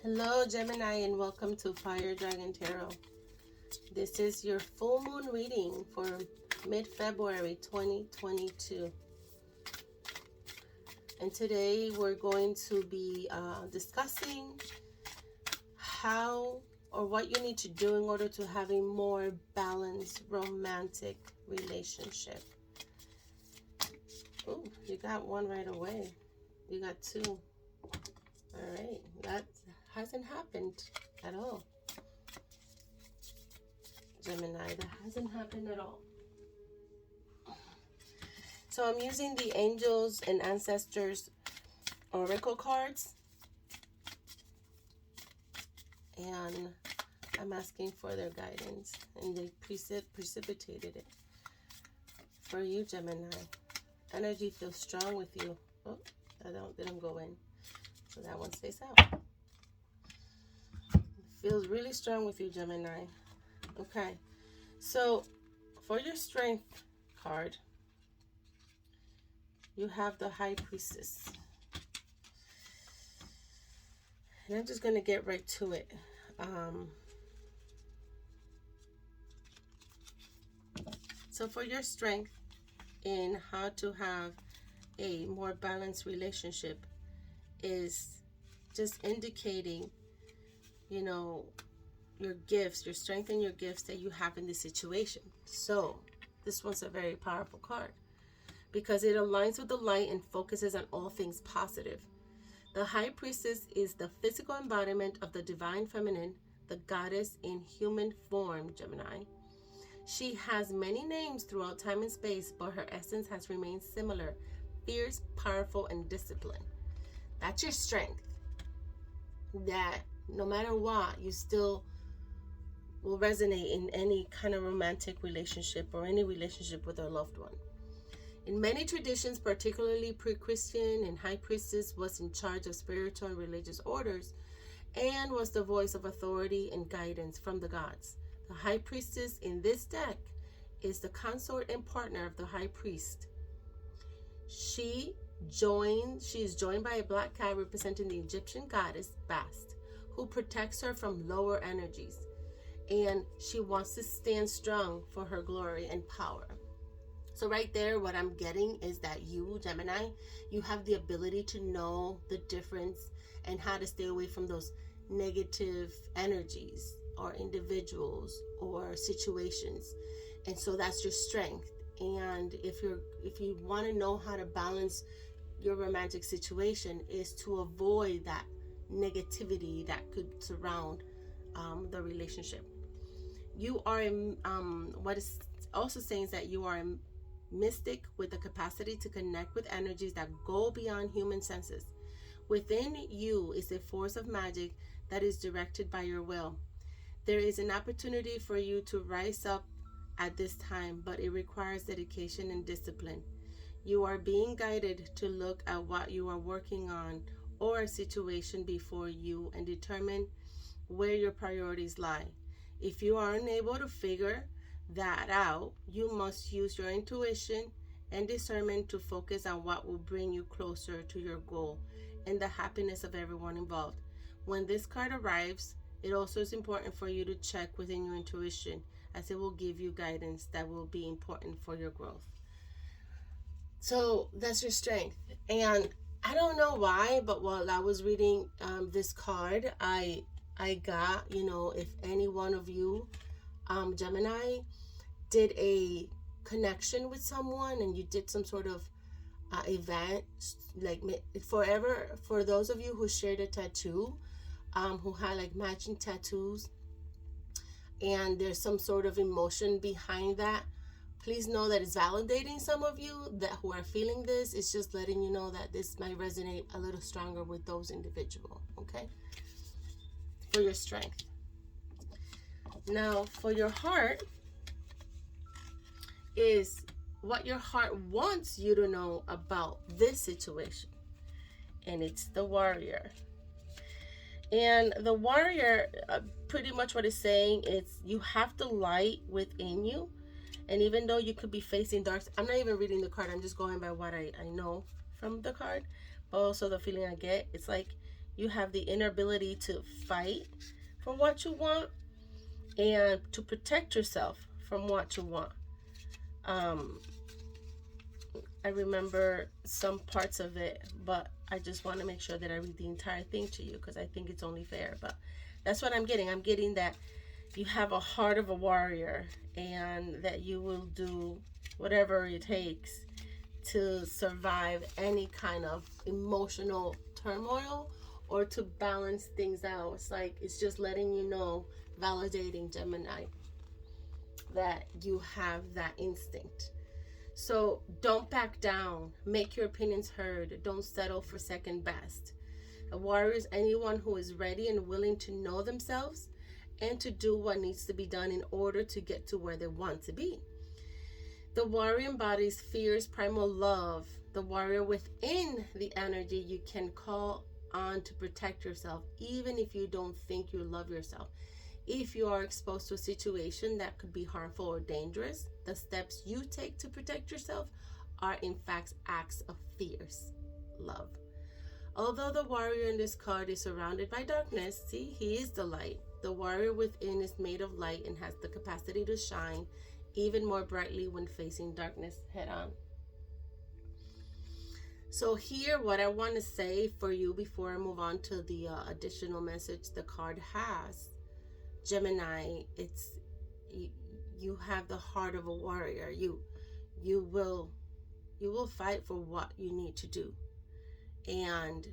Hello Gemini, and welcome to Fire Dragon Tarot. This is your full moon reading for mid-February 2022. And today we're going to be discussing how or what you need to do in order to have a more balanced romantic relationship. Oh, you got one right away. You got two. All right, that hasn't happened at all. Gemini, that hasn't happened at all. So I'm using the Angels and Ancestors Oracle cards. And I'm asking for their guidance. And they precipitated it. For you, Gemini. Energy feels strong with you. Oh, that didn't go in. So that one stays out. Feels really strong with you, Gemini. Okay. So for your Strength card, you have the High Priestess. And I'm just going to get right to it. So for your strength in how to have a more balanced relationship is just indicating, you know, your gifts, your strength and your gifts that you have in this situation. So this one's a very powerful card because it aligns with the light and focuses on all things positive. The High Priestess is the physical embodiment of the divine feminine, the goddess in human form, Gemini. She has many names throughout time and space, but her essence has remained similar: fierce, powerful, and disciplined. That's your strength. That no matter what, you still will resonate in any kind of romantic relationship or any relationship with a loved one. In many traditions, particularly pre-Christian, and High Priestess was in charge of spiritual and religious orders and was the voice of authority and guidance from the gods. The High Priestess in this deck is the consort and partner of the High Priest. She is joined by a black cat representing the Egyptian goddess Bast, who protects her from lower energies, and she wants to stand strong for her glory and power. So right there, what I'm getting is that you, Gemini, you have the ability to know the difference and how to stay away from those negative energies or individuals or situations. And so that's your strength. And if you want to know how to balance your romantic situation, is to avoid that negativity that could surround the relationship. You are what is also saying is that you are a mystic with the capacity to connect with energies that go beyond human senses. Within you is a force of magic that is directed by your will. There is an opportunity for you to rise up at this time, but it requires dedication and discipline. You are being guided to look at what you are working on or a situation before you and determine where your priorities lie. If you are unable to figure that out, you must use your intuition and discernment to focus on what will bring you closer to your goal and the happiness of everyone involved. When this card arrives, it also is important for you to check within your intuition, as it will give you guidance that will be important for your growth. So that's your strength. And I don't know why, but while I was reading this card, I got, if any one of you, Gemini, did a connection with someone and you did some sort of event, like for those of you who shared a tattoo, who had like matching tattoos, and there's some sort of emotion behind that, please know that it's validating some of you that who are feeling this. It's just letting you know that this might resonate a little stronger with those individuals, okay? For your strength. Now, for your heart, is what your heart wants you to know about this situation. And it's the Warrior. And the Warrior, pretty much what it's saying is you have the light within you. And even though you could be facing dark, I'm not even reading the card, I'm just going by what I know from the card, but also the feeling I get. It's like You have the inner ability to fight for what you want and to protect yourself from what you want. I remember some parts of it, but I just want to make sure that I read the entire thing to you because I think it's only fair. But that's what I'm getting. I'm getting that you have a heart of a warrior and that you will do whatever it takes to survive any kind of emotional turmoil or to balance things out. It's like it's just letting you know, validating Gemini, that you have that instinct. So don't back down. Make your opinions heard. Don't settle for second best. A warrior is anyone who is ready and willing to know themselves and to do what needs to be done in order to get to where they want to be. The warrior embodies fierce primal love. The warrior within the energy you can call on to protect yourself, even if you don't think you love yourself. If you are exposed to a situation that could be harmful or dangerous, the steps you take to protect yourself are in fact acts of fierce love. Although the warrior in this card is surrounded by darkness, see, he is the light. The warrior within is made of light and has the capacity to shine even more brightly when facing darkness head on. So here, what I want to say for you before I move on to the additional message the card has, Gemini, it's you have the heart of a warrior. You will fight for what you need to do, and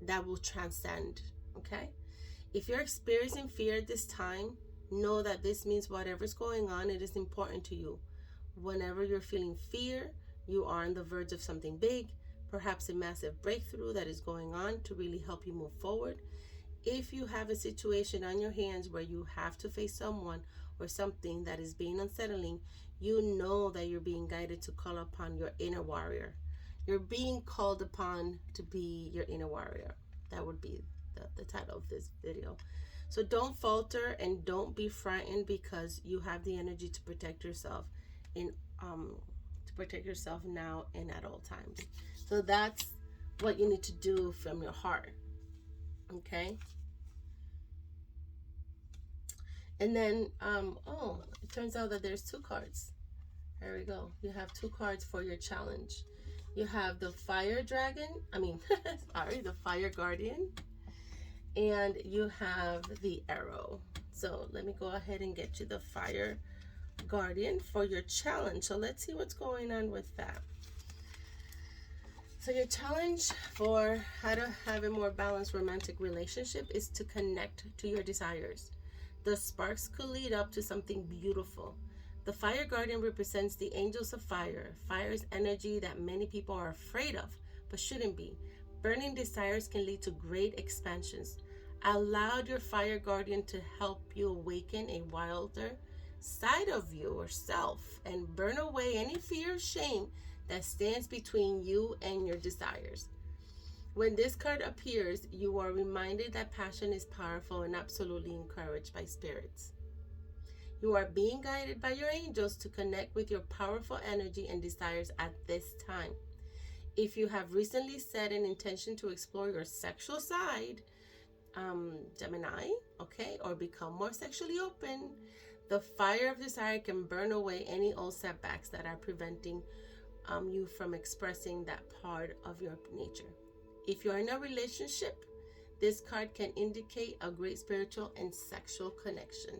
that will transcend. Okay, if you're experiencing fear at this time, know that this means whatever's going on, it is important to you. Whenever you're feeling fear, you are on the verge of something big, perhaps a massive breakthrough that is going on to really help you move forward. If you have a situation on your hands where you have to face someone or something that is being unsettling, you know that you're being guided to call upon your inner warrior. You're being called upon to be your inner warrior. That would be the title of this video. So don't falter and don't be frightened, because you have the energy to protect yourself now and at all times. So that's what you need to do from your heart. Okay. And then, it turns out that there's two cards. There we go. You have two cards for your challenge. You have the fire dragon, the fire guardian, and you have the arrow. So let me go ahead and get you the fire guardian for your challenge. So let's see what's going on with that. So your challenge for how to have a more balanced romantic relationship is to connect to your desires. The sparks could lead up to something beautiful. The fire guardian represents the angels of fire. Fire is energy that many people are afraid of, but shouldn't be. Burning desires can lead to great expansions. Allow your fire guardian to help you awaken a wilder side of yourself and burn away any fear or shame that stands between you and your desires. When this card appears, you are reminded that passion is powerful and absolutely encouraged by spirits. You are being guided by your angels to connect with your powerful energy and desires at this time. If you have recently set an intention to explore your sexual side, Gemini, okay, or become more sexually open, the fire of desire can burn away any old setbacks that are preventing you from expressing that part of your nature. If you're in a relationship, this card can indicate a great spiritual and sexual connection.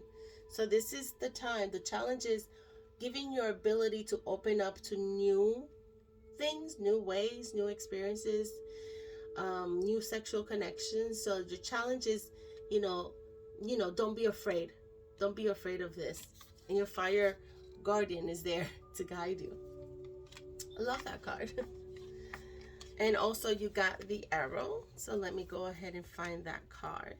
So this is the time. The challenge is giving your ability to open up to new things, new ways, new experiences, new sexual connections. So the challenge is, don't be afraid. Don't be afraid of this. And your fire guardian is there to guide you. I love that card. And also you got the arrow. So let me go ahead and find that card.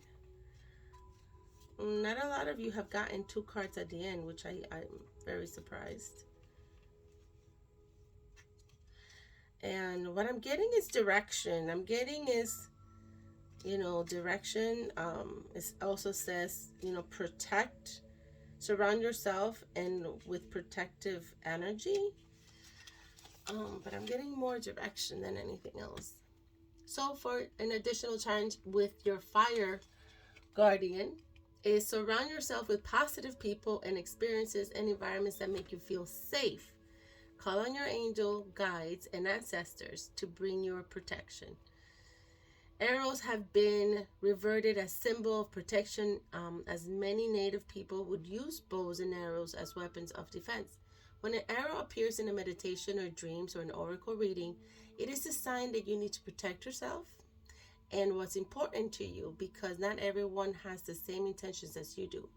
Not a lot of you have gotten two cards at the end, which I'm very surprised. And what I'm getting is direction. I'm getting is, direction. It also says, protect, surround yourself and with protective energy. But I'm getting more direction than anything else. So for an additional challenge with your fire guardian is surround yourself with positive people and experiences and environments that make you feel safe. Call on your angel guides and ancestors to bring your protection. Arrows have been reverted as symbol of protection, as many native people would use bows and arrows as weapons of defense. When an arrow appears in a meditation or dreams or an oracle reading, it is a sign that you need to protect yourself and what's important to you, because not everyone has the same intentions as you do.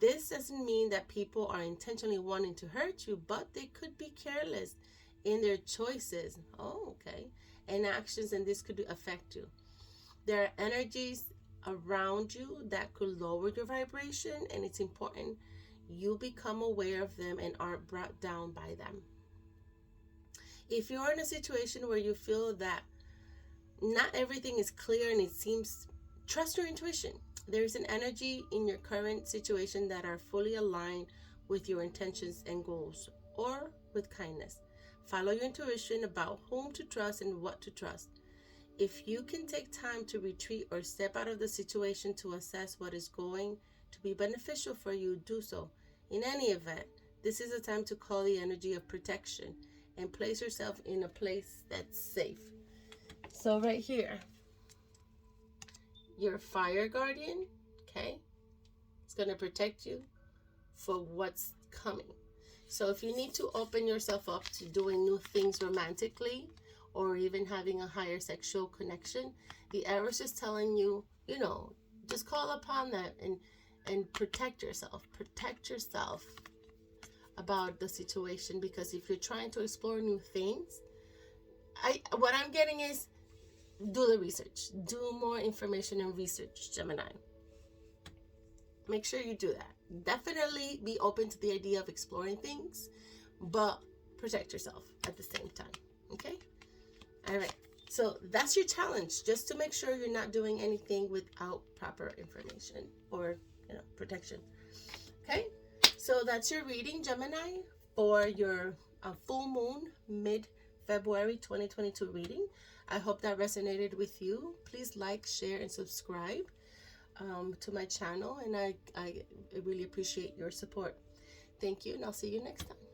This doesn't mean that people are intentionally wanting to hurt you, but they could be careless in their choices. And actions, and this could affect you. There are energies around you that could lower your vibration, and it's important you become aware of them and aren't brought down by them. If you're in a situation where you feel that not everything is clear and it seems, trust your intuition. There is an energy in your current situation that are fully aligned with your intentions and goals, or with kindness. Follow your intuition about whom to trust and what to trust. If you can take time to retreat or step out of the situation to assess what is going to be beneficial for you, do so. In any event, this is a time to call the energy of protection and place yourself in a place that's safe. So right here, your fire guardian, okay, it's going to protect you for what's coming. So if you need to open yourself up to doing new things romantically, or even having a higher sexual connection, the arrow is just telling you, just call upon that and protect yourself. Protect yourself about the situation, because if you're trying to explore new things, what I'm getting is, do the research. Do more information and research, Gemini. Make sure you do that. Definitely be open to the idea of exploring things, but protect yourself at the same time. Okay? All right. So that's your challenge, just to make sure you're not doing anything without proper information or, protection. Okay? So that's your reading, Gemini, for your full moon mid-February 2022 reading. I hope that resonated with you. Please like, share, and subscribe to my channel, and I really appreciate your support. Thank you, and I'll see you next time.